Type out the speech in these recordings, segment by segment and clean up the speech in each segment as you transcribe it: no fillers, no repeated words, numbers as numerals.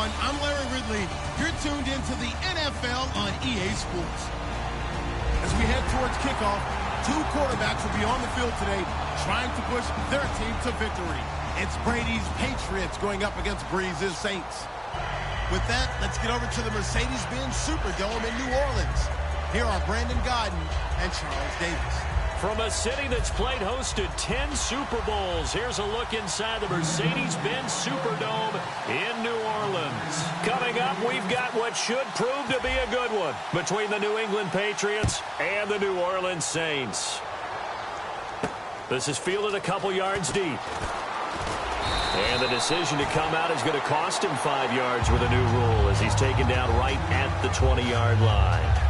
everyone. I'm Larry Ridley. You're tuned into the NFL on EA Sports. As we head towards kickoff, two quarterbacks will be on the field today trying to push their team to victory. It's Brady's Patriots going up against Breeze's Saints. With that, let's get over to the Mercedes-Benz Superdome in New Orleans. Here are Brandon Gaudin and Charles Davis. From a city that's played host to 10 Super Bowls, here's a look inside the Mercedes-Benz Superdome in New Orleans. Coming up, we've got what should prove to be a good one between the New England Patriots and the New Orleans Saints. This is fielded a couple yards deep. And the decision to come out is going to cost him 5 yards with a new rule as he's taken down right at the 20-yard line.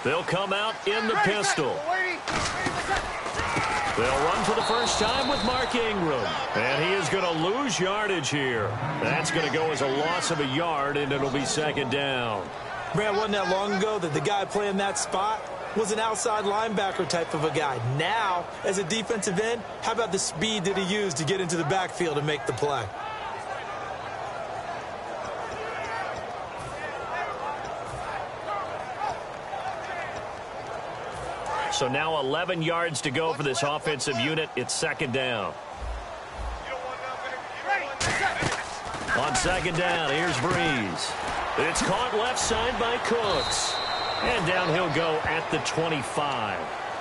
They'll come out in the pistol. They'll run for the first time with Mark Ingram. And he is going to lose yardage here. That's going to go as a loss of a yard, and it'll be second down. Man, wasn't that long ago that the guy playing that spot was an outside linebacker type of a guy. Now, as a defensive end, how about the speed that he used to get into the backfield and make the play? So now 11 yards to go for this offensive unit. It's second down. On second down, here's Breeze. It's caught left side by Cooks. And down he'll go at the 25.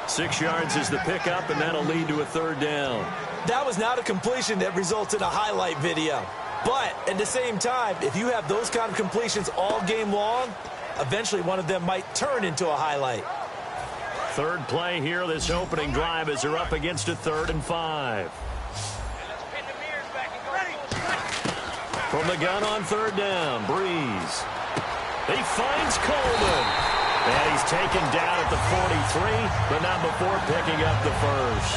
6 yards is the pickup, and that'll lead to a third down. That was not a completion that results in a highlight video. But at the same time, if you have those kind of completions all game long, eventually one of them might turn into a highlight. Third play here, this opening drive, as they're up against a 3rd and 5. From the gun on third down, Breeze. He finds Coleman. And he's taken down at the 43, but not before picking up the first.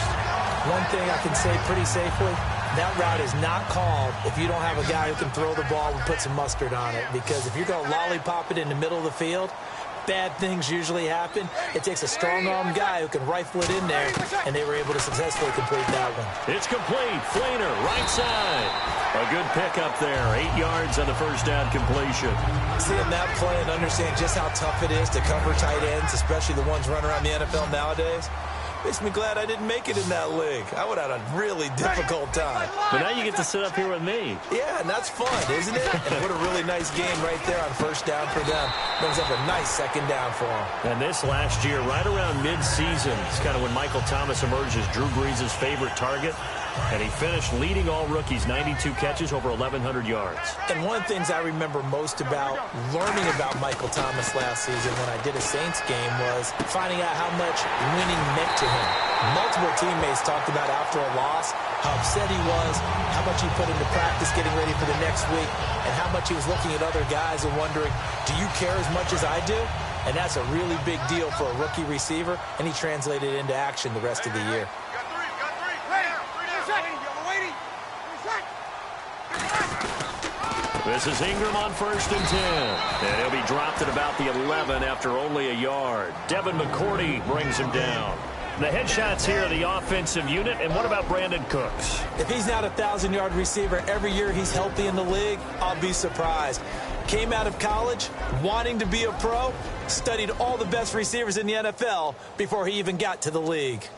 One thing I can say pretty safely, that route is not called if you don't have a guy who can throw the ball and put some mustard on it. Because if you're going to lollipop it in the middle of the field, bad things usually happen. It takes a strong-armed guy who can rifle it in there, and they were able to successfully complete that one. It's complete. Fleener, right side. A good pickup there. 8 yards on the first down completion. Seeing that play and understand just how tough it is to cover tight ends, especially the ones running around the NFL nowadays, makes me glad I didn't make it in that league. I would have had a really difficult time. But now you get to sit up here with me. Yeah, and that's fun, isn't it? And what a really nice game right there on first down for them. Brings up a nice second down for them. And this last year, right around mid-season, is kind of when Michael Thomas emerged as Drew Brees' favorite target. And he finished leading all rookies, 92 catches, over 1,100 yards. And one of the things I remember most about learning about Michael Thomas last season when I did a Saints game was finding out how much winning meant to him. Multiple teammates talked about after a loss how upset he was, how much he put into practice getting ready for the next week, and how much he was looking at other guys and wondering, do you care as much as I do? And that's a really big deal for a rookie receiver, and he translated it into action the rest of the year. This is Ingram on 1st and 10. And he'll be dropped at about the 11 after only a yard. Devin McCourty brings him down. The headshots here, the offensive unit. And what about Brandon Cooks? If he's not a 1,000-yard receiver every year he's healthy in the league, I'll be surprised. Came out of college wanting to be a pro, studied all the best receivers in the NFL before he even got to the league.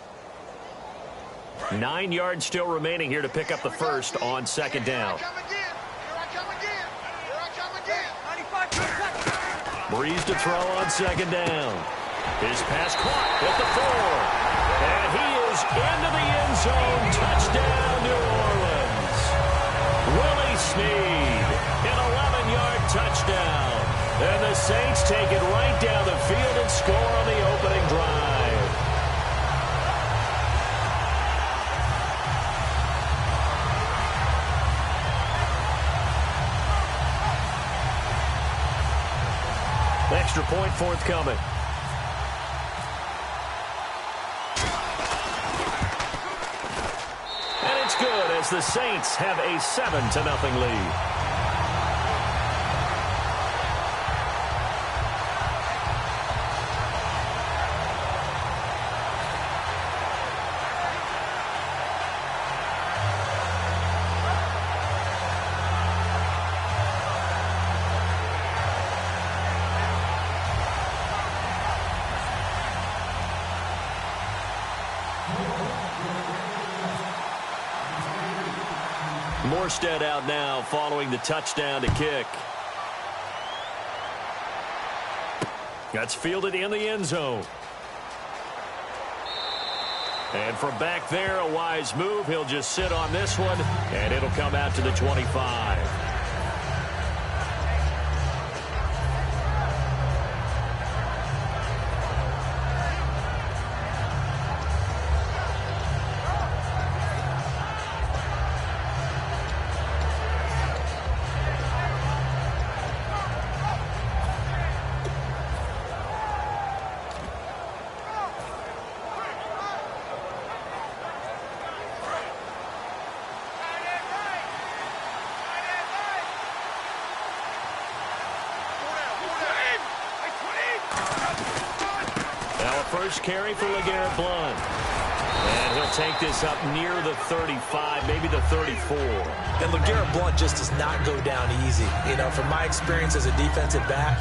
9 yards still remaining here to pick up the first on second down. Breeze to throw on second down. His pass caught at the 4. And he is into the end zone. Touchdown, New Orleans. Willie Snead, an 11-yard touchdown. And the Saints take it right down the field and score on the opening drive. Extra point forthcoming. And it's good as the Saints have a 7-0 lead. Morstead out now following the touchdown to kick. That's fielded in the end zone. And from back there, a wise move. He'll just sit on this one, and it'll come out to the 25. First carry for LeGarrette Blount. And he'll take this up near the 35, maybe the 34. And LeGarrette Blount just does not go down easy. You know, from my experience as a defensive back,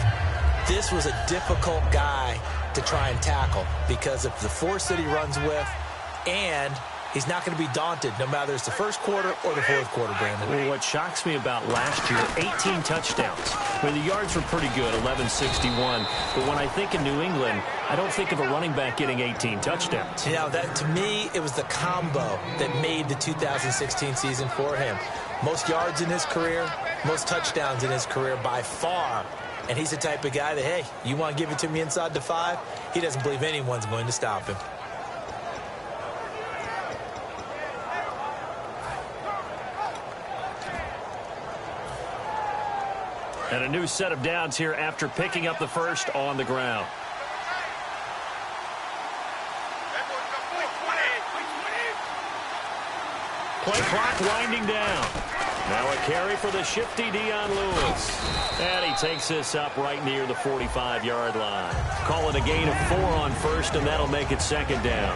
this was a difficult guy to try and tackle because of the force that he runs with, and he's not going to be daunted no matter it's the first quarter or the fourth quarter, Brandon. Well, what shocks me about last year, 18 touchdowns. I mean, the yards were pretty good, 1161. But when I think of New England, I don't think of a running back getting 18 touchdowns. Yeah, that to me, it was the combo that made the 2016 season for him. Most yards in his career, most touchdowns in his career by far. And he's the type of guy that, hey, you want to give it to me inside the 5? He doesn't believe anyone's going to stop him. And a new set of downs here after picking up the first on the ground. Play clock winding down. Now a carry for the shifty Dion Lewis. And he takes this up right near the 45-yard line. Call it a gain of 4 on first, and that'll make it second down.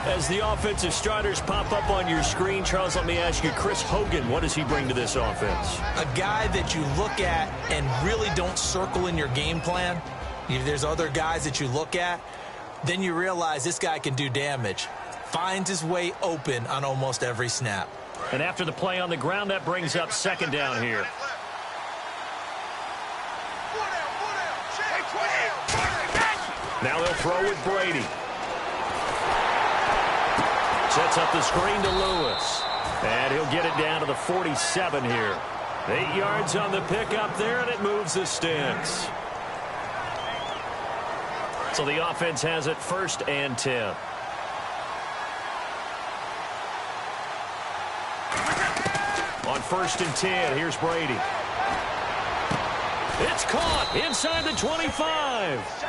As the offensive starters pop up on your screen, Charles, let me ask you, Chris Hogan, what does he bring to this offense? A guy that you look at and really don't circle in your game plan. If there's other guys that you look at, then you realize this guy can do damage. Finds his way open on almost every snap. And after the play on the ground, that brings up second down here. Now they'll throw with Brady. Sets up the screen to Lewis. And he'll get it down to the 47 here. 8 yards on the pickup there, and it moves the sticks. So the offense has it 1st and 10. On 1st and 10, here's Brady. It's caught inside the 25.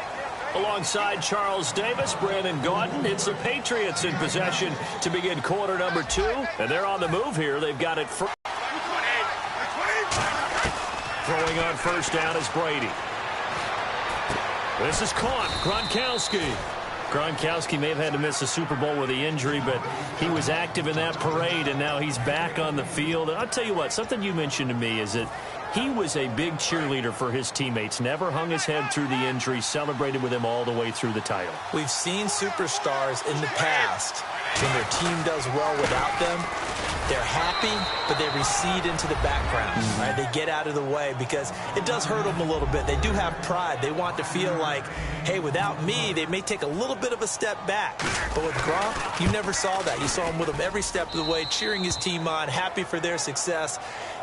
Alongside Charles Davis, Brandon Gaudin. It's the Patriots in possession to begin quarter number 2. And they're on the move here. They've got it. Throwing on 1st down is Brady. This is caught. Gronkowski. Gronkowski may have had to miss the Super Bowl with the injury, but he was active in that parade, and now he's back on the field. And I'll tell you what, something you mentioned to me is that he was a big cheerleader for his teammates, never hung his head through the injury, celebrated with them all the way through the title. We've seen superstars in the past, when their team does well without them, they're happy, but they recede into the background. Right? They get out of the way because it does hurt them a little bit. They do have pride. They want to feel like, hey, without me, they may take a little bit of a step back. But with Gronk, you never saw that. You saw him with him every step of the way, cheering his team on, happy for their success.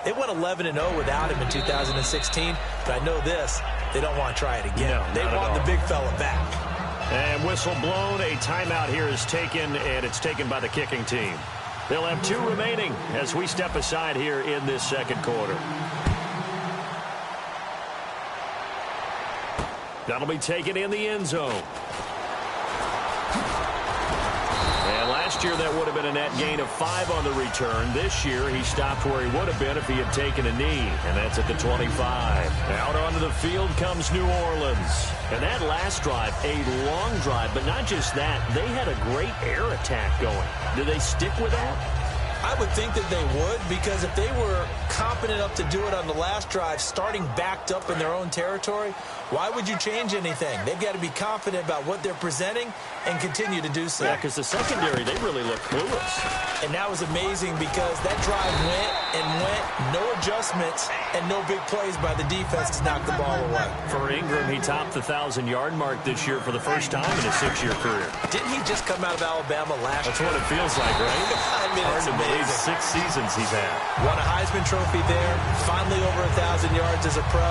They went 11-0 without him in 2016, but I know this, they don't want to try it again. No, they want the big fella back. And whistle blown, a timeout here is taken, and it's taken by the kicking team. They'll have 2 remaining as we step aside here in this second quarter. That'll be taken in the end zone. And last year, that would have been a net gain of 5 on the return. This year, he stopped where he would have been if he had taken a knee, and that's at the 25. Out onto the field comes New Orleans. And that last drive, a long drive, but not just that. They had a great air attack going. Do they stick with that? I would think that they would, because if they were competent enough to do it on the last drive, starting backed up in their own territory, why would you change anything? They've got to be confident about what they're presenting and continue to do so. Yeah, because the secondary, they really look clueless. And that was amazing because that drive went and went, no adjustments, and no big plays by the defense to knock the ball away. For Ingram, he topped the 1,000-yard mark this year for the first time in his 6-year career. Didn't he just come out of Alabama last year? That's what it feels like, right? I mean, hard it's to believe amazing. 6 seasons he's had. Won a Heisman Trophy there, finally over 1,000 yards as a pro,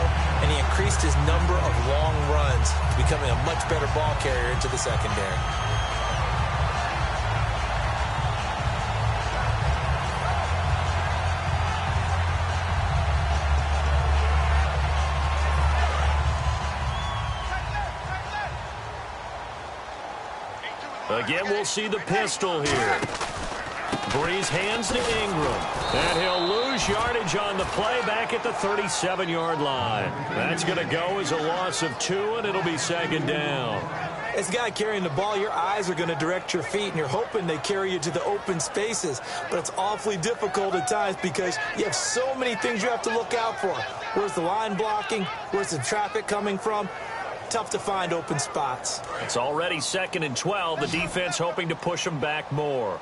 and he increased his number of long runs, becoming a much better ball carrier into the secondary. Again, we'll see the pistol here. Breeze hands to Ingram. And he'll lose yardage on the play back at the 37-yard line. That's going to go as a loss of 2, and it'll be 2nd down. As a guy carrying the ball, your eyes are going to direct your feet, and you're hoping they carry you to the open spaces. But it's awfully difficult at times because you have so many things you have to look out for. Where's the line blocking? Where's the traffic coming from? Tough to find open spots. It's already 2nd and 12. The defense hoping to push them back more.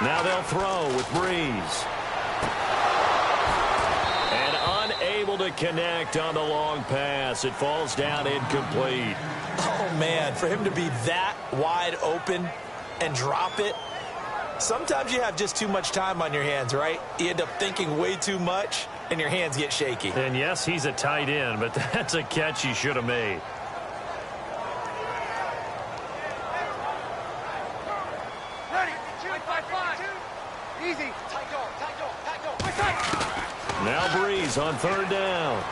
Now they'll throw with Breeze. And unable to connect on the long pass. It falls down incomplete. Oh, man, for him to be that wide open and drop it. Sometimes you have just too much time on your hands, right? You end up thinking way too much, and your hands get shaky. And yes, he's a tight end, but that's a catch he should have made. Easy. Now Breeze on 3rd down.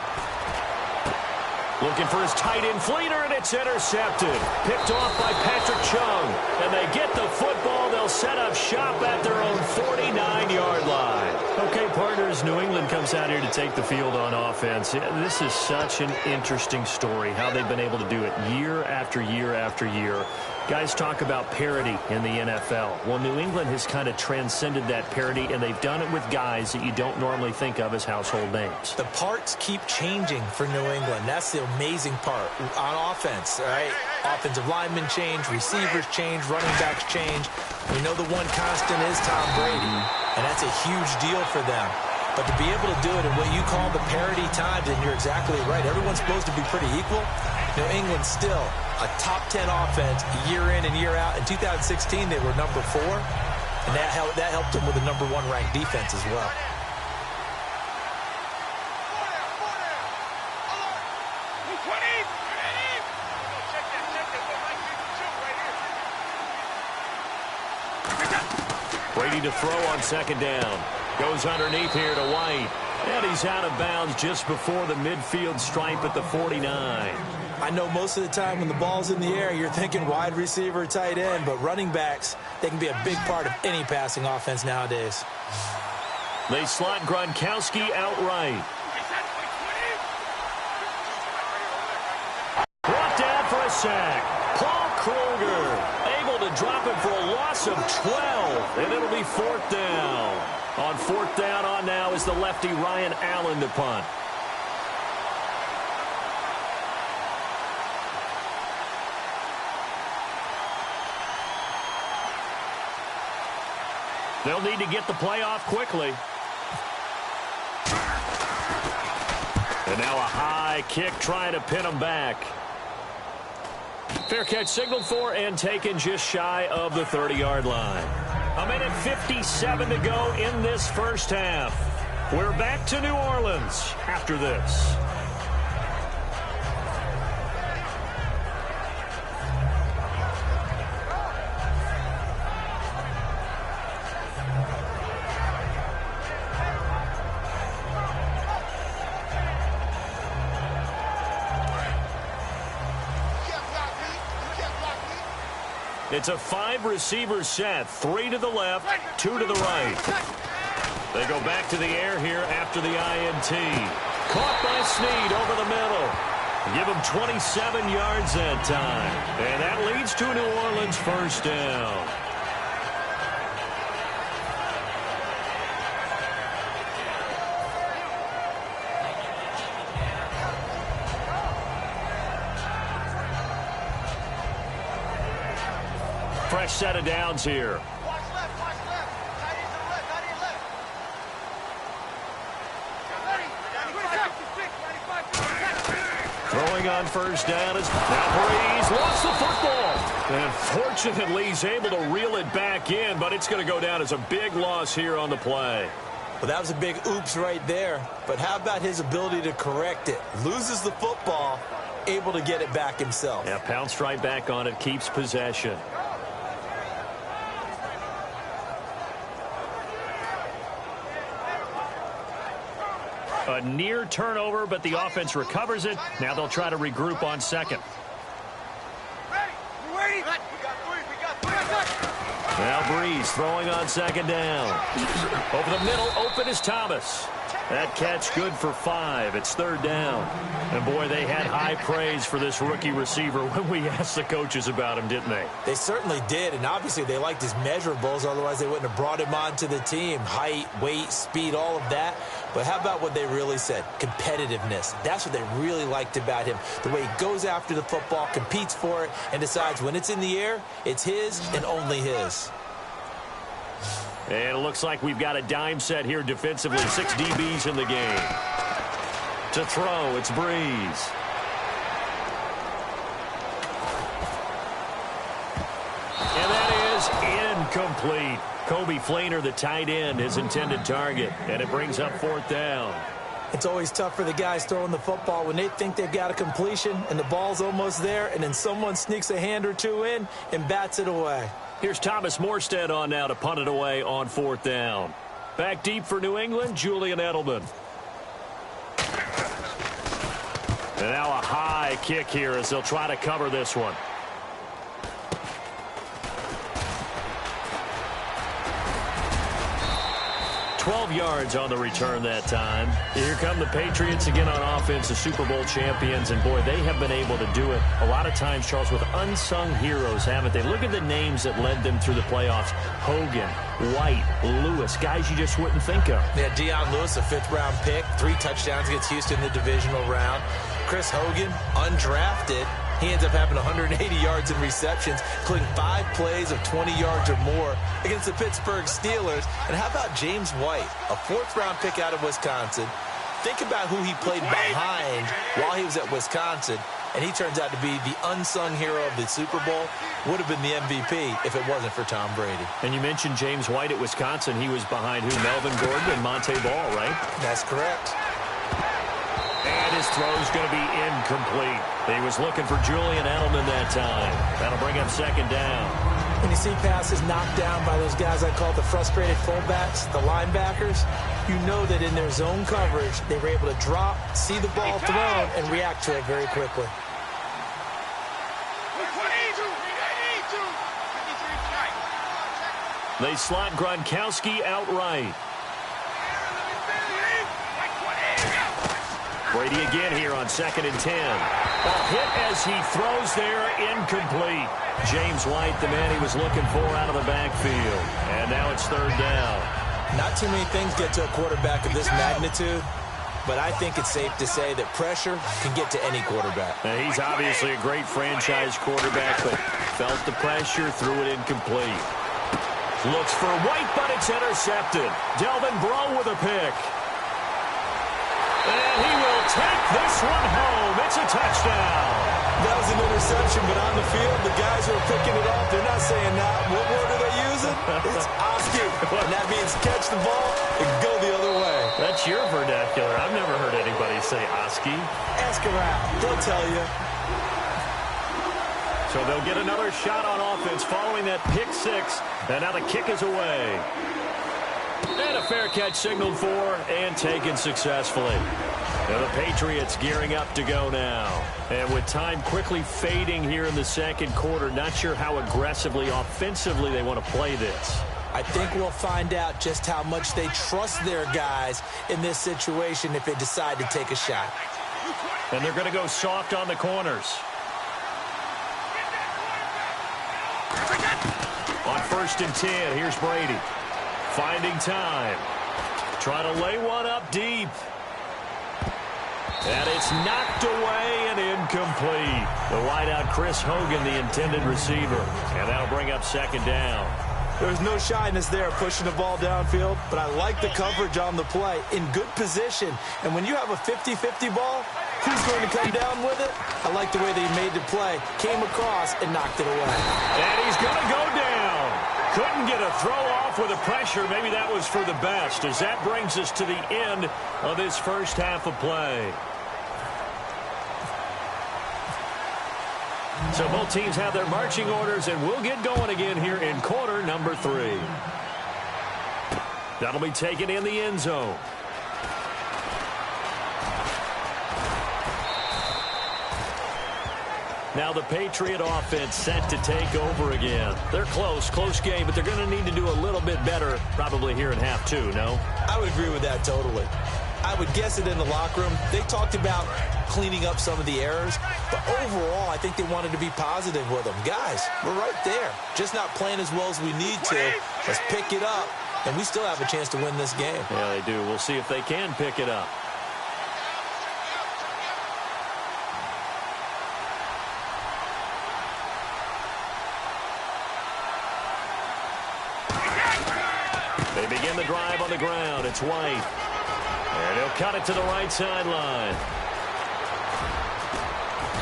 Looking for his tight end Fleeter, and it's intercepted. Picked off by Patrick Chung. And they get the football. They'll set up shop at their own 49-yard line. Okay, partners, New England comes out here to take the field on offense. This is such an interesting story, how they've been able to do it year after year after year. Guys talk about parity in the NFL. Well, New England has kind of transcended that parity, and they've done it with guys that you don't normally think of as household names. The parts keep changing for New England. That's the amazing part on offense, right? Offensive linemen change, receivers change, running backs change. We know the one constant is Tom Brady, and that's a huge deal for them. But to be able to do it in what you call the parity times, and you're exactly right, everyone's supposed to be pretty equal. New England still a top 10 offense year in and year out. In 2016, they were number 4, and that helped them with a number 1 ranked defense as well. Brady to throw on 2nd down. Goes underneath here to White. And he's out of bounds just before the midfield stripe at the 49. I know most of the time when the ball's in the air, you're thinking wide receiver, tight end, but running backs, they can be a big part of any passing offense nowadays. They slot Gronkowski outright. Brought down for a sack. Paul Kruger able to drop him for a loss of 12, and it'll be 4th down. On 4th down on now is the lefty Ryan Allen to punt. They'll need to get the play off quickly. And now a high kick trying to pin them back. Fair catch signaled for and taken just shy of the 30-yard line. A minute 57 to go in this first half. We're back to New Orleans after this. It's a 5-receiver set. 3 to the left, 2 to the right. They go back to the air here after the INT. Caught by Snead over the middle. Give him 27 yards that time. And that leads to New Orleans first down. Fresh set of downs here. Watch left, watch left. Tight end to the left, tight end left. 30, 95, Throwing on first down is now Breeze. Lost the football. And fortunately, he's able to reel it back in, but it's going to go down as a big loss here on the play. Well, that was a big oops right there. But how about his ability to correct it? Loses the football, able to get it back himself. Yeah, pounced right back on it, keeps possession. A near turnover, but the offense recovers it. Now they'll try to regroup on second. ready. We're waiting. We got three. Now Breeze throwing on second down. Over the middle, open is Thomas. That catch good for 5. It's third down. And, boy, they had high praise for this rookie receiver when we asked the coaches about him, didn't they? They certainly did, and obviously they liked his measurables. Otherwise, they wouldn't have brought him onto the team. Height, weight, speed, all of that. But how about what they really said? Competitiveness. That's what they really liked about him. The way he goes after the football, competes for it, and decides when it's in the air, it's his and only his. And it looks like we've got a dime set here defensively. 6 DBs in the game. To throw, it's Breeze. And that is incomplete. Kobe Flainer, the tight end, his intended target. And it brings up 4th down. It's always tough for the guys throwing the football when they think they've got a completion and the ball's almost there, and then someone sneaks a hand or two in and bats it away. Here's Thomas Morstead on now to punt it away on 4th down. Back deep for New England, Julian Edelman. And now a high kick here as they'll try to cover this one. $12 yards on the return that time. Here come the Patriots again on offense, the Super Bowl champions, and boy, they have been able to do it a lot of times, Charles, with unsung heroes, haven't they? Look at the names that led them through the playoffs. Hogan, White, Lewis, guys you just wouldn't think of. Yeah, Deion Lewis, a 5th-round pick, 3 touchdowns against Houston in the divisional round. Chris Hogan, undrafted. He ends up having 180 yards in receptions, including 5 plays of 20 yards or more against the Pittsburgh Steelers. And how about James White, a 4th-round pick out of Wisconsin? Think about who he played behind while he was at Wisconsin, and he turns out to be the unsung hero of the Super Bowl. Would have been the MVP if it wasn't for Tom Brady. And you mentioned James White at Wisconsin. He was behind who? Melvin Gordon and Monte Ball, right? That's correct. And his throw's going to be incomplete. He was looking for Julian Edelman that time. That'll bring up 2nd down. When you see passes knocked down by those guys I call the frustrated fullbacks, the linebackers, you know that in their zone coverage, they were able to drop, see the ball thrown, and react to it very quickly. They slot Gronkowski outright. Brady again here on 2nd and 10. A hit as he throws there, incomplete. James White, the man he was looking for out of the backfield. And now it's 3rd down. Not too many things get to a quarterback of this magnitude, but I think it's safe to say that pressure can get to any quarterback. Now, he's obviously a great franchise quarterback, but felt the pressure, threw it incomplete. Looks for White, but it's intercepted. Delvin Breaux with a pick. And he will take this one home. It's a touchdown. That was an interception, but on the field, the guys who are picking it off, they're not saying that. What word are they using? It's Oski. And that means catch the ball and go the other way. That's your vernacular. I've never heard anybody say Oski. Ask around. They'll tell you. So they'll get another shot on offense following that pick 6. And now the kick is away. And a fair catch signaled for and taken successfully. And the Patriots gearing up to go now. And with time quickly fading here in the second quarter, not sure how aggressively, offensively they want to play this. I think we'll find out just how much they trust their guys in this situation if they decide to take a shot. And they're going to go soft on the corners. On 1st and 10, here's Brady. Finding time. Trying to lay one up deep. And it's knocked away and incomplete. The wideout, Chris Hogan, the intended receiver. And that'll bring up 2nd down. There's no shyness there pushing the ball downfield, but I like the coverage on the play. In good position. And when you have a 50-50 ball, who's going to come down with it? I like the way they made the play. Came across and knocked it away. And he's going to go down. Couldn't get a throw off with the pressure. Maybe that was for the best, as that brings us to the end of this first half of play. So both teams have their marching orders, and we'll get going again here in quarter number 3. That'll be taken in the end zone. Now the Patriot offense set to take over again. They're close game, but they're going to need to do a little bit better probably here in half 2, no? I would agree with that totally. I would guess it in the locker room. They talked about cleaning up some of the errors, but overall, I think they wanted to be positive with them. Guys, we're right there. Just not playing as well as we need to. Let's pick it up, and we still have a chance to win this game. Yeah, they do. We'll see if they can pick it up. They begin the drive on the ground. It's White. And he'll cut it to the right sideline.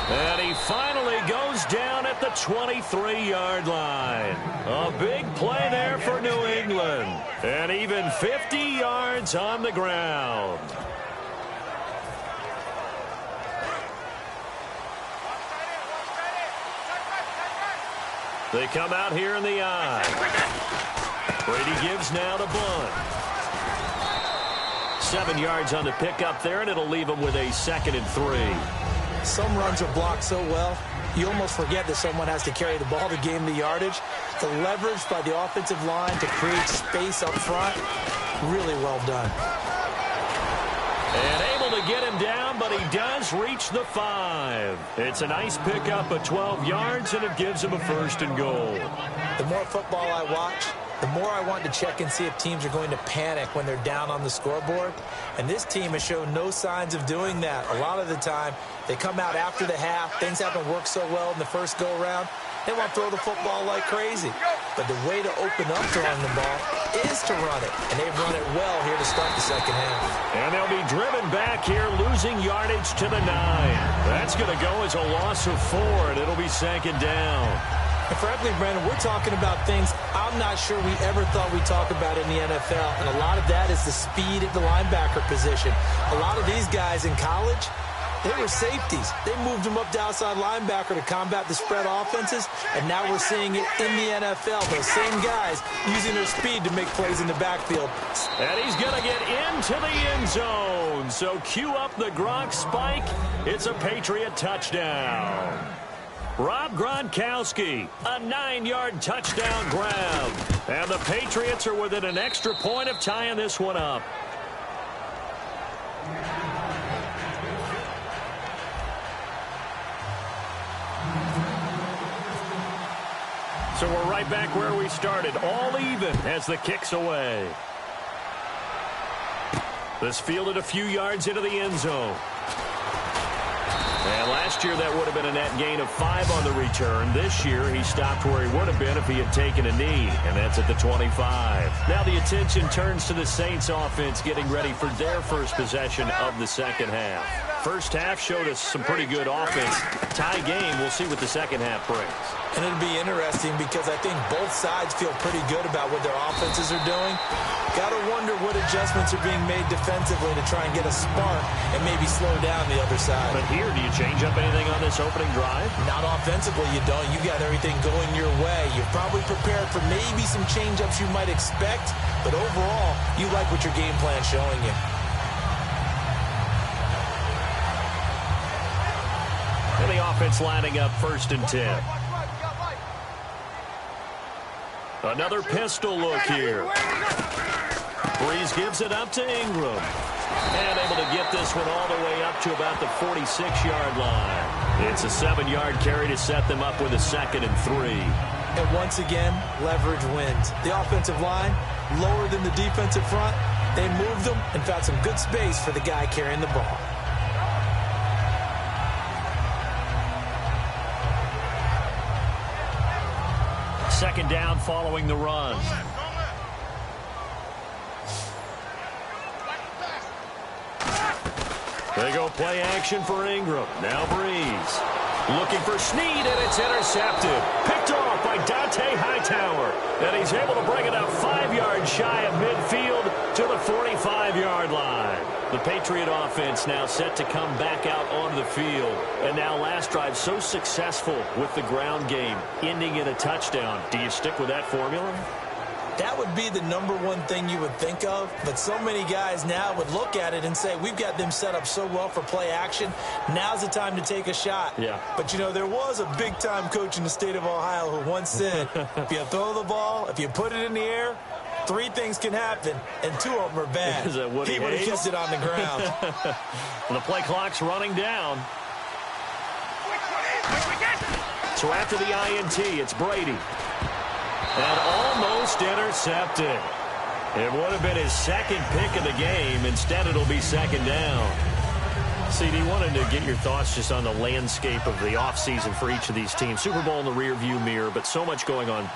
And he finally goes down at the 23-yard line. A big play there for New England. And even 50 yards on the ground. They come out here in the eye. Brady gives now to Blunt. 7 yards on the pickup there, and it'll leave him with a 2nd and 3. Some runs are blocked so well, you almost forget that someone has to carry the ball to gain the yardage. The leverage by the offensive line to create space up front, really well done. And able to get him down, but he does reach the 5. It's a nice pickup of 12 yards, and it gives him a 1st and goal. The more football I watch, the more I want to check and see if teams are going to panic when they're down on the scoreboard. And this team has shown no signs of doing that. A lot of the time, they come out after the half. Things haven't worked so well in the first go-around. They want to throw the football like crazy. But the way to open up throwing the ball is to run it. And they've run it well here to start the second half. And they'll be driven back here, losing yardage to the 9. That's going to go as a loss of 4, and it'll be 2nd down. And frankly, Brandon, we're talking about things I'm not sure we ever thought we'd talk about in the NFL. And a lot of that is the speed at the linebacker position. A lot of these guys in college, they were safeties. They moved them up to outside linebacker to combat the spread offenses. And now we're seeing it in the NFL. Those same guys using their speed to make plays in the backfield. And he's going to get into the end zone. So cue up the Gronk spike. It's a Patriot touchdown. Rob Gronkowski, a 9-yard touchdown grab. And the Patriots are within an extra point of tying this one up. So we're right back where we started, all even as the kick's away. This fielded a few yards into the end zone. And last year, that would have been a net gain of 5 on the return. This year, he stopped where he would have been if he had taken a knee, and that's at the 25. Now the attention turns to the Saints offense getting ready for their first possession of the second half. First half showed us some pretty good offense. Tie game, we'll see what the second half brings. And it'll be interesting because I think both sides feel pretty good about what their offenses are doing. Got to wonder what adjustments are being made defensively to try and get a spark and maybe slow down the other side. But here, do you change up anything on this opening drive? Not offensively, you don't. You got everything going your way. You're probably prepared for maybe some change-ups you might expect, but overall, you like what your game plan's showing you. offense lining up 1st and 10. Another pistol look here. Breeze gives it up to Ingram. And able to get this one all the way up to about the 46-yard line. It's a 7-yard carry to set them up with a 2nd and 3. And once again, leverage wins. The offensive line, lower than the defensive front. They moved them and found some good space for the guy carrying the ball. Second down following the run. They go play action for Ingram. Now Breeze. Looking for Snead, and it's intercepted. Picked off by Dante Hightower. And he's able to bring it up 5 yards shy of midfield to the 45-yard line. The Patriot offense now set to come back out onto the field. And now last drive so successful with the ground game, ending in a touchdown. Do you stick with that formula? That would be the #1 thing you would think of, but so many guys now would look at it and say, we've got them set up so well for play action, now's the time to take a shot. Yeah. But, you know, there was a big-time coach in the state of Ohio who once said, if you throw the ball, if you put it in the air, 3 things can happen, and 2 of them are bad. Is that he would have kissed it on the ground. The play clock's running down. So after the INT, it's Brady. And almost intercepted. It would have been his 2nd pick of the game. Instead, it'll be 2nd down. CD, wanted to get your thoughts just on the landscape of the offseason for each of these teams. Super Bowl in the rearview mirror, but so much going on.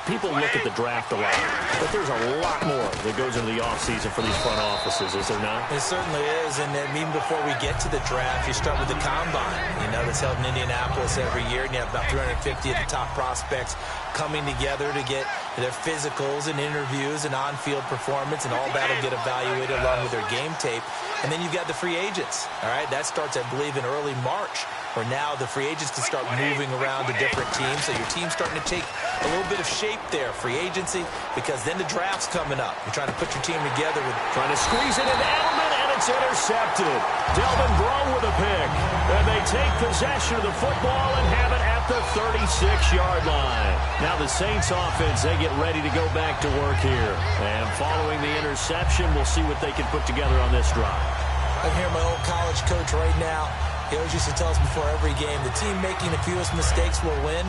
People look at the draft a lot, but there's a lot more that goes into the offseason for these front offices, is there not? It certainly is, and then even before we get to the draft, you start with the combine. You know, that's held in Indianapolis every year, and you have about 350 of the top prospects coming together to get their physicals and interviews and on-field performance, and all that will get evaluated along with their game tape. And then you've got the free agents, all right? That starts, I believe, in early March, where now the free agents can start moving around to different teams. So your team's starting to take a little bit of shape there, free agency, because then the draft's coming up. You're trying to put your team together with... Trying to squeeze it into Edelman, and it's intercepted. Delvin Breaux with a pick. And they take possession of the football and have it at the 36-yard line. Now the Saints offense, they get ready to go back to work here. And following the interception, we'll see what they can put together on this drive. I hear my old college coach right now. He always used to tell us before every game, the team making the fewest mistakes will win.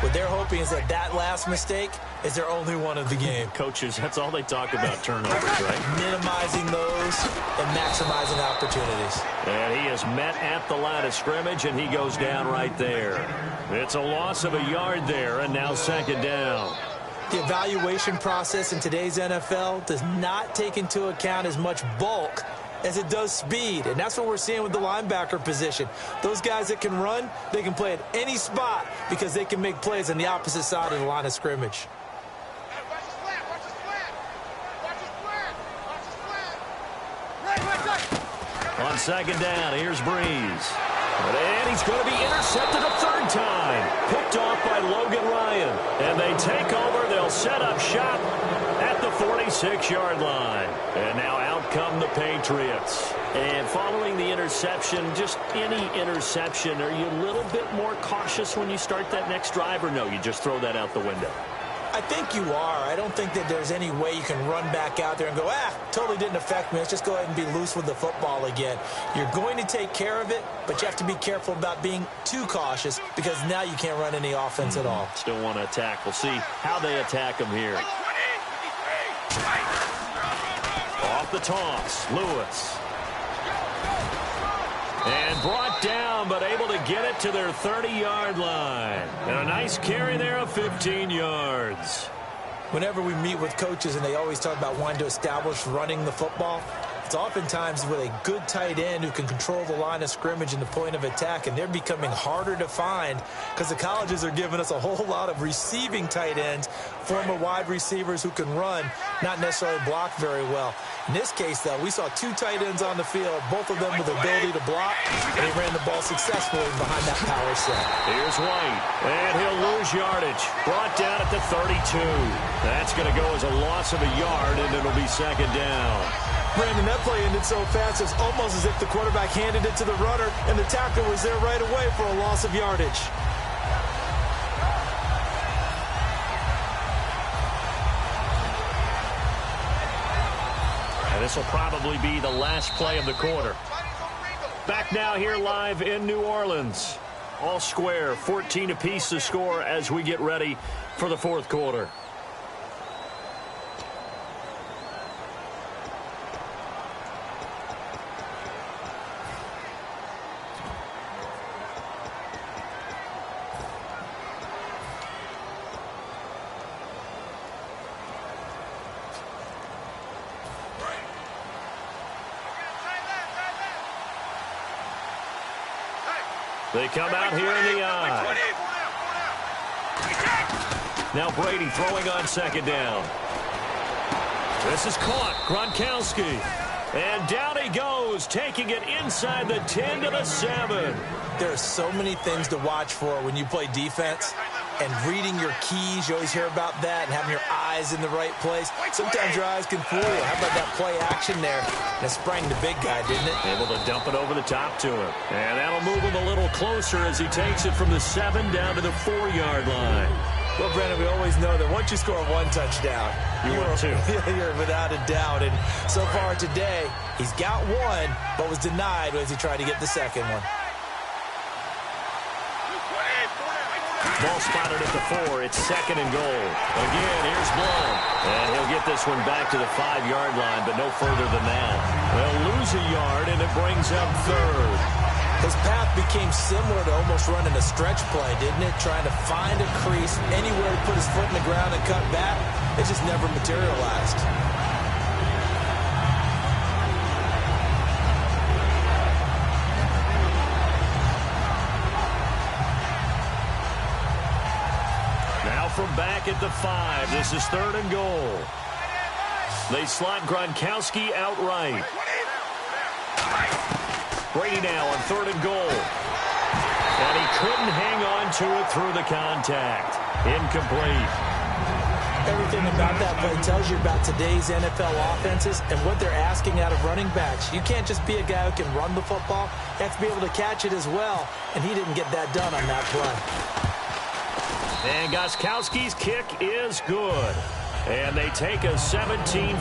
What they're hoping is that that last mistake is their only one of the game. Coaches, that's all they talk about, turnovers, right? Minimizing those and maximizing opportunities. And he is met at the line of scrimmage, and he goes down right there. It's a loss of a yard there, and now 2nd down. The evaluation process in today's NFL does not take into account as much bulk as it does speed, and that's what we're seeing with the linebacker position. Those guys that can run, they can play at any spot because they can make plays on the opposite side of the line of scrimmage. On 2nd down, here's Breeze. And he's going to be intercepted a 3rd time. Picked off by Logan Ryan. And they take over. They'll set up shop at the 46-yard line. And now out come the Patriots. And following the interception, just any interception, are you a little bit more cautious when you start that next drive, or no, you just throw that out the window? I think you are. I don't think that there's any way you can run back out there and go, totally didn't affect me. Let's just go ahead and be loose with the football again. You're going to take care of it, but you have to be careful about being too cautious because now you can't run any offense at all. Still want to attack. We'll see how they attack them here. Off the toss, Lewis. And brought down, but able to get it to their 30-yard line. And a nice carry there of 15 yards. Whenever we meet with coaches and they always talk about wanting to establish running the football, it's oftentimes with a good tight end who can control the line of scrimmage and the point of attack, and they're becoming harder to find because the colleges are giving us a whole lot of receiving tight ends, former wide receivers who can run, not necessarily block very well. In this case, though, we saw 2 tight ends on the field, both of them with the ability to block, and they ran the ball successfully behind that power set. Here's White, and he'll lose yardage. Brought down at the 32. That's going to go as a loss of a yard, and it'll be 2nd down. Brandon, That play ended so fast, it's almost as if the quarterback handed it to the runner, and the tackler was there right away for a loss of yardage. And this will probably be the last play of the quarter. Back now here live in New Orleans. All square, 14 apiece to score as we get ready for the fourth quarter. They come out here in the eye. Now Brady throwing on second down. This is caught. Gronkowski. And down he goes, taking it inside the 10 to the 7. There are so many things to watch for when you play defense. And reading your keys, you always hear about that, and having your eyes in the right place. Sometimes your eyes can fool you. How about that play action there? And it sprang the big guy, didn't it? Able to dump it over the top to him. And that'll move him a little closer as he takes it from the 7 down to the 4-yard line. Well, Brandon, we always know that once you score one touchdown, you're two. You're without a doubt. And so far today, he's got one, but was denied as he tried to get the second one. Ball spotted at the 4. It's second and goal. Again, here's Blount. And he'll get this one back to the 5-yard line, but no further than that. They'll lose a yard, and it brings up third. His path became similar to almost running a stretch play, didn't it? Trying to find a crease, anywhere to put his foot in the ground and cut back. It just never materialized. From back at the 5. This is third and goal. They slot Gronkowski outright. Brady now on third and goal. And he couldn't hang on to it through the contact. Incomplete. Everything about that play tells you about today's NFL offenses and what they're asking out of running backs. You can't just be a guy who can run the football. You have to be able to catch it as well. And he didn't get that done on that play. And Gostkowski's kick is good. And they take a 17-14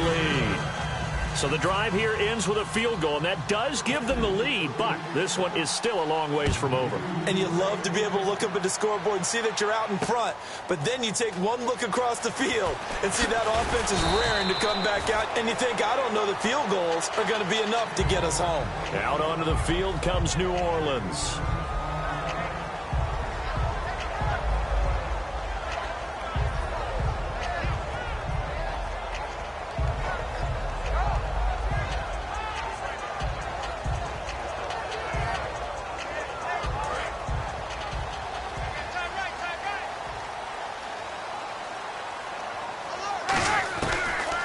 lead. So the drive here ends with a field goal, and that does give them the lead, but this one is still a long ways from over. And you love to be able to look up at the scoreboard and see that you're out in front, but then you take one look across the field and see that offense is raring to come back out, and you think, I don't know, the field goals are going to be enough to get us home. Out onto the field comes New Orleans.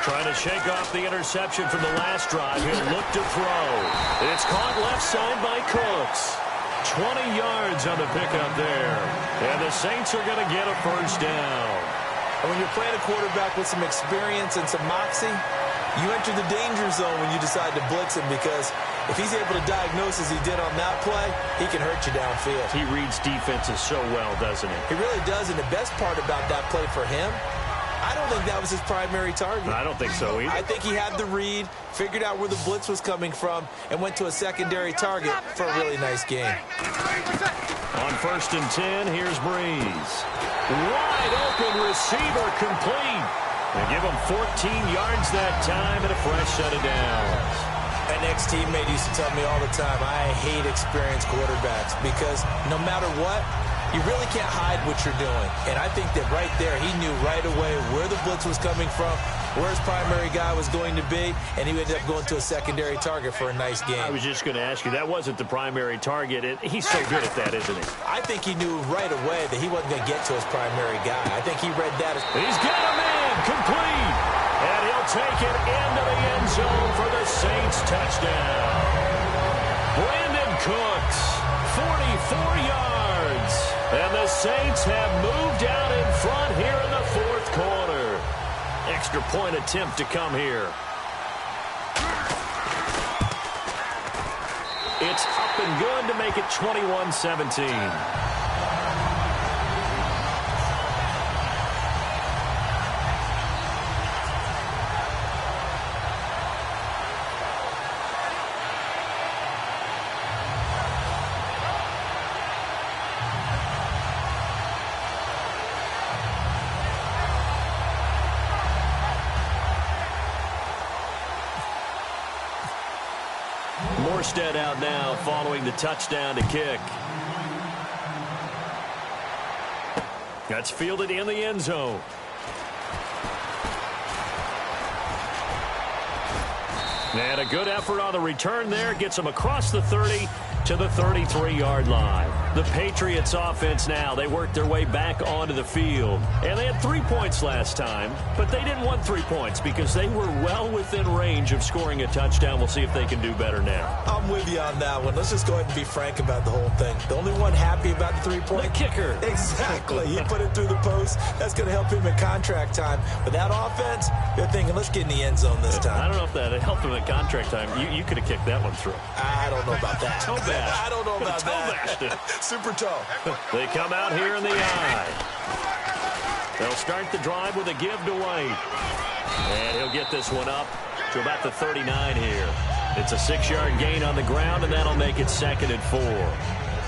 Trying to shake off the interception from the last drive. He'll look to throw. It's caught left side by Cooks. 20 yards on the pickup there. And the Saints are going to get a first down. And when you're playing a quarterback with some experience and some moxie, you enter the danger zone when you decide to blitz him, because if he's able to diagnose as he did on that play, he can hurt you downfield. He reads defenses so well, doesn't he? He really does, and the best part about that play for him, I don't think that was his primary target. I don't think so either. I think he had the read, figured out where the blitz was coming from, and went to a secondary target for a really nice game. On first and 10, here's Breeze. Wide open receiver complete. They give him 14 yards that time and a fresh set of downs. An ex-teammate used to tell me all the time, I hate experienced quarterbacks, because no matter what, you really can't hide what you're doing. And I think that right there, he knew right away where the blitz was coming from, where his primary guy was going to be, and he ended up going to a secondary target for a nice game. I was just going to ask you, that wasn't the primary target. He's so good at that, isn't he? I think he knew right away that he wasn't going to get to his primary guy. I think he read that as... He's got him in, complete. And he'll take it into the end zone for the Saints touchdown. Brandon Cooks, 44 yards. And the Saints have moved out in front here in the fourth quarter. Extra point attempt to come here. It's up and good to make it 21-17. Morstead out now following the touchdown to kick. That's fielded in the end zone. And a good effort on the return there. Gets them across the 30 to the 33-yard line. The Patriots offense now, they worked their way back onto the field. And they had 3 points last time, but they didn't want 3 points because they were well within range of scoring a touchdown. We'll see if they can do better now. I'm with you on that one. Let's just go ahead and be frank about the whole thing. The only one happy about the 3-point? The kicker. Exactly. He put it through the post. That's going to help him in contract time. But that offense, they're thinking, let's get in the end zone this time. I don't know if that helped him in contract time. You could have kicked that one through. I don't know about that. Toe bash. I don't know about toe bashed it. Super toe. They come out here in the eye. They'll start the drive with a give to White. And he'll get this one up to about the 39 here. It's a 6-yard gain on the ground, and that'll make it 2nd and 4.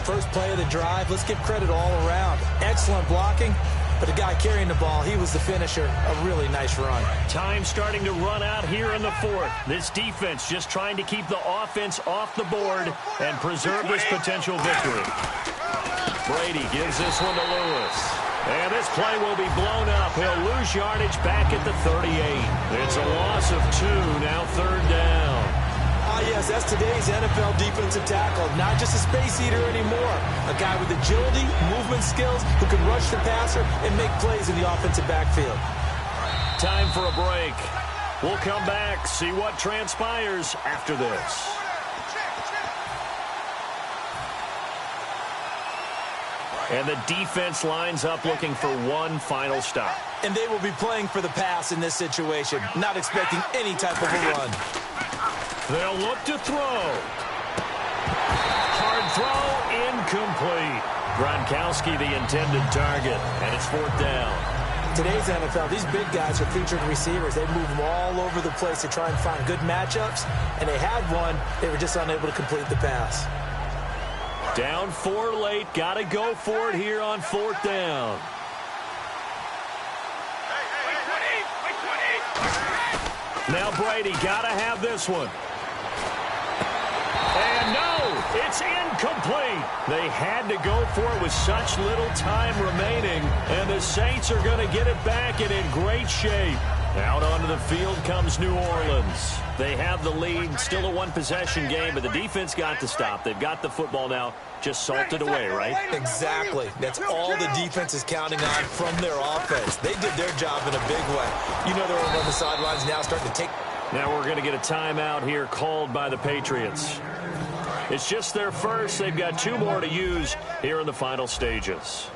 First play of the drive, let's give credit all around. Excellent blocking, but the guy carrying the ball, he was the finisher. A really nice run. Time starting to run out here in the 4th. This defense just trying to keep the offense off the board and preserve this potential victory. Brady gives this one to Lewis. And this play will be blown up. He'll lose yardage back at the 38. It's a loss of 2, now 3rd down. Yes, that's today's NFL defensive tackle. Not just a space eater anymore. A guy with agility, movement skills, who can rush the passer and make plays in the offensive backfield. Time for a break. We'll come back, see what transpires after this. And the defense lines up looking for one final stop. And they will be playing for the pass in this situation, not expecting any type of a run. They'll look to throw. Hard throw, incomplete. Gronkowski the intended target, and it's 4th down. Today's NFL, these big guys are featured receivers. They move them all over the place to try and find good matchups, and they had one. They were just unable to complete the pass. Down 4 late. Got to go for it here on 4th down. Now Brady got to have this one. And no, it's incomplete. They had to go for it with such little time remaining, and the Saints are going to get it back and in great shape. Out onto the field comes New Orleans. They have the lead, still a one-possession game, but the defense got to stop. They've got the football now, just salted away, right? Exactly. That's all the defense is counting on from their offense. They did their job in a big way. You know they're over on the sidelines now starting to take. Now we're going to get a timeout here called by the Patriots. It's just their first. They've got 2 more to use here in the final stages.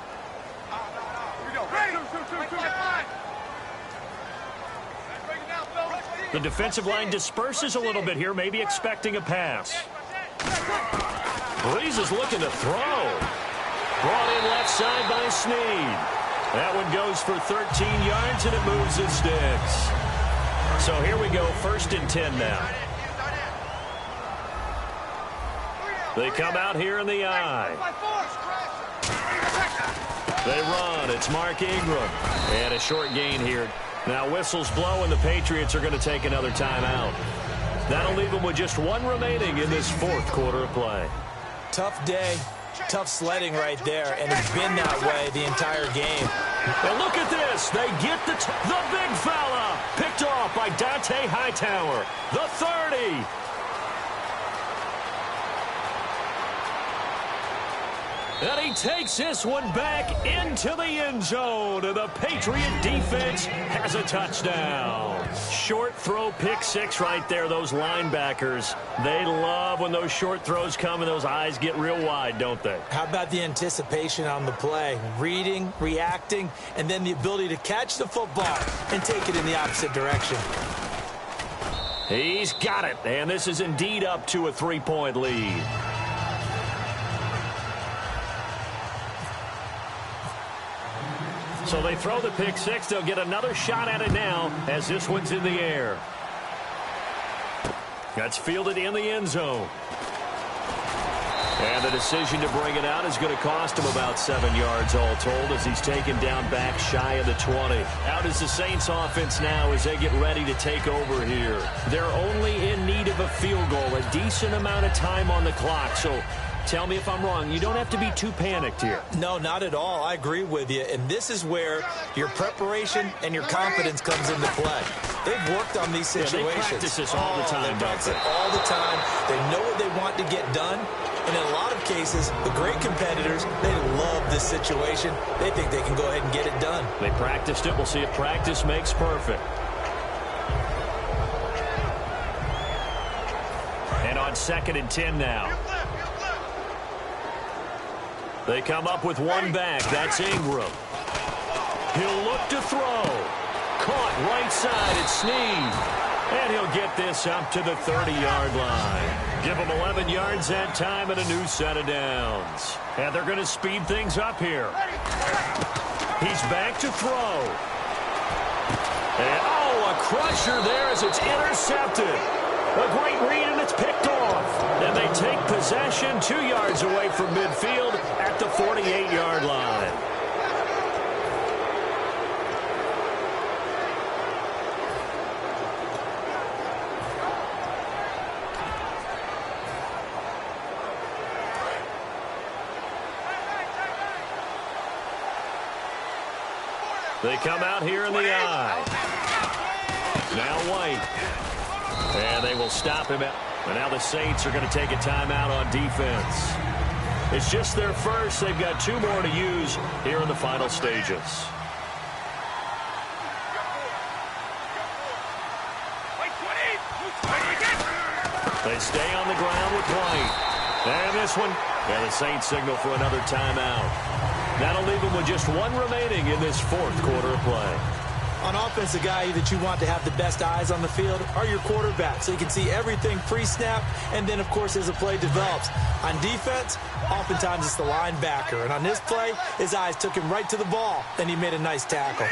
The defensive line disperses a little bit here, maybe expecting a pass. Breeze is looking to throw. Brought in left side by Snead. That one goes for 13 yards, and it moves the sticks. So here we go, 1st and 10 now. They come out here in the eye. They run. It's Mark Ingram. And a short gain here. Now whistles blow, and the Patriots are going to take another timeout. That'll leave them with just 1 remaining in this 4th quarter of play. Tough day, tough sledding right there, and it's been that way the entire game. And look at this. They get the big fella. Picked off by Dante Hightower. The 30. And he takes this one back into the end zone. And the Patriot defense has a touchdown. Short throw, pick 6 right there. Those linebackers, they love when those short throws come and those eyes get real wide, don't they? How about the anticipation on the play? Reading, reacting, and then the ability to catch the football and take it in the opposite direction. He's got it. And this is indeed up to a 3-point lead. So they throw the pick six. They'll get another shot at it now as this one's in the air. That's fielded in the end zone. And the decision to bring it out is going to cost him about 7 yards all told as he's taken down back shy of the 20. Out is the Saints offense now as they get ready to take over here. They're only in need of a field goal, a decent amount of time on the clock. So tell me if I'm wrong. You don't have to be too panicked here. No, not at all. I agree with you. And this is where your preparation and your confidence comes into play. They've worked on these situations. Yeah, they practice this all the time. They practice it all the time. They know what they want to get done. And in a lot of cases, the great competitors, they love this situation. They think they can go ahead and get it done. They practiced it. We'll see if practice makes perfect. And on 2nd and 10 now. They come up with one back. That's Ingram. He'll look to throw. Caught right side. It's Snead. And he'll get this up to the 30-yard line. Give him 11 yards that time and a new set of downs. And they're going to speed things up here. He's back to throw. And, a crusher there as it's intercepted. A great read, and it's picked off. And they take possession 2 yards away from midfield at the 48-yard line. They come out here in the eye. Now White. And they will stop him. And now the Saints are going to take a timeout on defense. It's just their first. They've got 2 more to use here in the final stages. They stay on the ground with White. And this one. And the Saints signal for another timeout. That'll leave them with just 1 remaining in this 4th quarter of play. On offense, the guy that you want to have the best eyes on the field are your quarterbacks, so you can see everything pre-snap, and then, of course, as the play develops. On defense, oftentimes it's the linebacker, and on this play, his eyes took him right to the ball, and he made a nice tackle.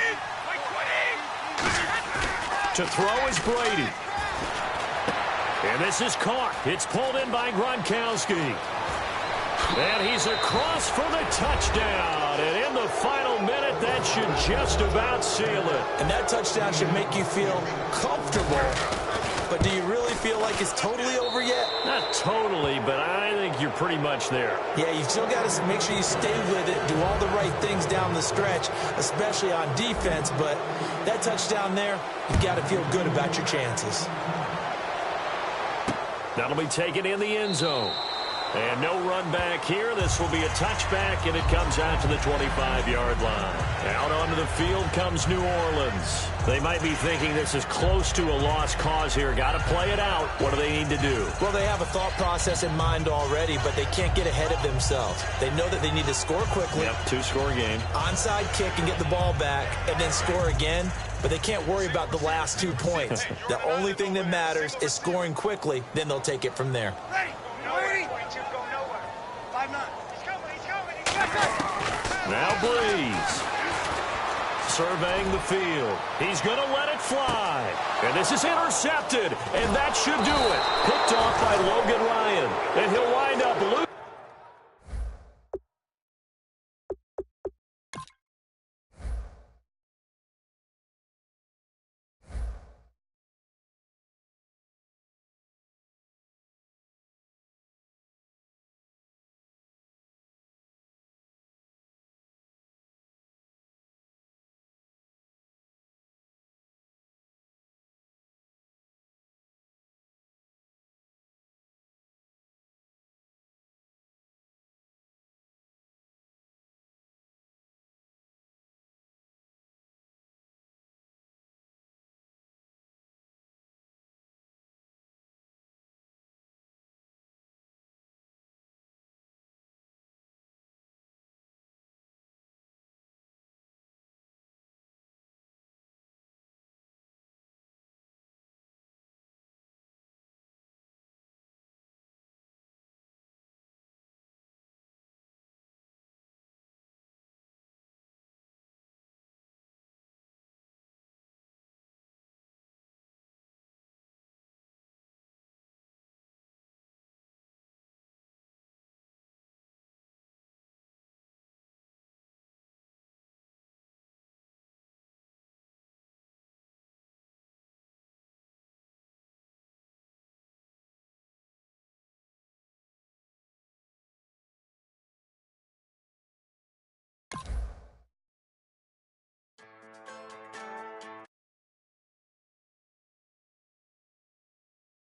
To throw is Brady. And this is caught. It's pulled in by Gronkowski. And he's across for the touchdown. And in the final minute, that should just about seal it. And that touchdown should make you feel comfortable. But do you really feel like it's totally over yet? Not totally, but I think you're pretty much there. Yeah, you still got to make sure you stay with it, do all the right things down the stretch, especially on defense. But that touchdown there, you've got to feel good about your chances. That'll be taken in the end zone. And no run back here. This will be a touchback, and it comes out to the 25-yard line. Out onto the field comes New Orleans. They might be thinking this is close to a lost cause here. Got to play it out. What do they need to do? Well, they have a thought process in mind already, but they can't get ahead of themselves. They know that they need to score quickly. Yep, 2-score game. Onside kick and get the ball back, and then score again. But they can't worry about the last 2 points. The only thing that matters is scoring quickly. Then they'll take it from there. Ready. Now Breeze. Surveying the field. He's going to let it fly. And this is intercepted. And that should do it. Picked off by Logan Ryan. And he'll wind up losing.